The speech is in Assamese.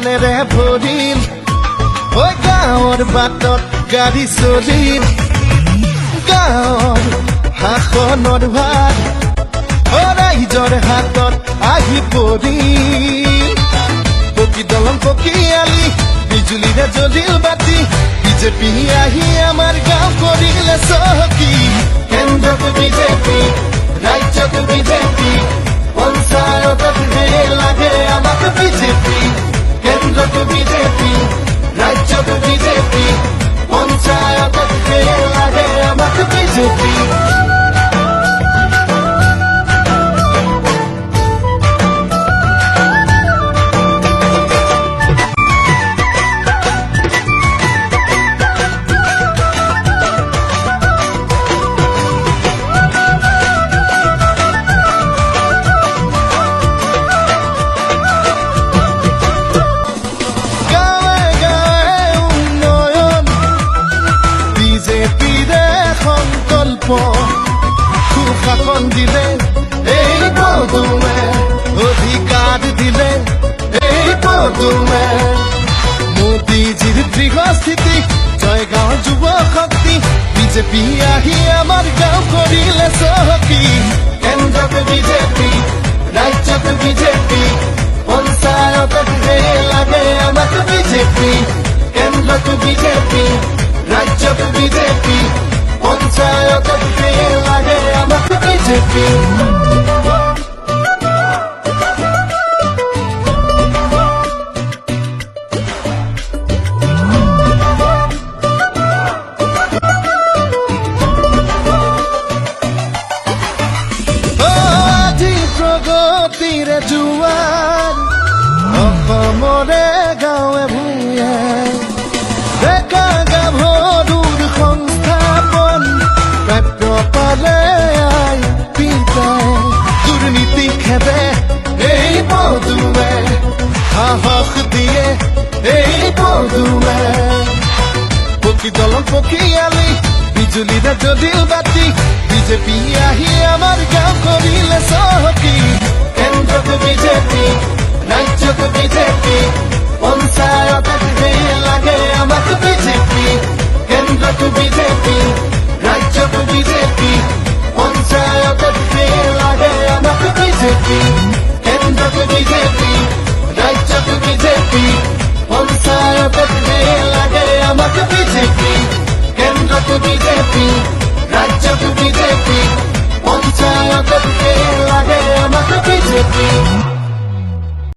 ধানেৰে ভৰিল ঐ গাঁৱৰ বাটত গাড়ী চলিল গাঁৱৰ শাসনৰ ভাত ৰাইজৰ হাতত আহি পৰিল পকী দলং পকী আলি বিজুলীৰে জ্বলিল বাতি বিজেপি আহি আমাৰ গাঁও কৰিলে চহকী কেন্দ্ৰত বিজেপি ৰাজ্যত বিজেপি পঞ্চায়তত লাগে আমাক বিজেপি কেন্দ্ৰত বিজেপি ৰাজ্যত বিজেপি পঞ্চায়তত লাগে আমাক বিজেপি সুশাসন দিলে এই পদুমে অধিকাৰ দিলে এই পদুমে মোদীজীৰ দৃঢ়স্থিতি জয়গাঁৱৰ যুৱ শক্তি বিজেপি আহি আমাৰ গাঁও কৰিলে চহকী কেন্দ্ৰত বিজেপি ৰাজ্যত বিজেপি পঞ্চায়তত লাগে আমাক বিজেপি কেন্দ্ৰত বিজেপি ৰাজ্যত বিজেপি পঞ্চায়তত লাগে আমাক বিজেপি আজি প্ৰগতিৰে জোৱাৰ অসমৰে গাঁৱে ভূঞে ডেকা গাভৰুৰ সংস্থাপন প্ৰাপ্য পালে আই পিতাই দুৰ্নীতি খেদে এই পদুমে সাহস দিয়ে এই পদুমে পকী দলং পকী আলি বিজুলীৰে জ্বলিল বাতি বিজেপি আহি আমাৰ গাঁও কৰিলে চহকী কেন্দ্ৰত বিজেপি ৰাজ্যত বিজেপি পঞ্চায়তত লাগে আমাক বিজেপি কেন্দ্ৰত বিজেপি ৰাজ্যত বিজেপি পঞ্চায়তত লাগে আমাক বিজেপি কেন্দ্ৰত বিজেপি ৰাজ্যত বিজেপি পঞ্চায়তত লাগে আমাক বিজেপি কেন্দ্ৰত বিজেপি ৰাজ্যত বিজেপি পঞ্চায়তত লাগে আমাক বিজেপি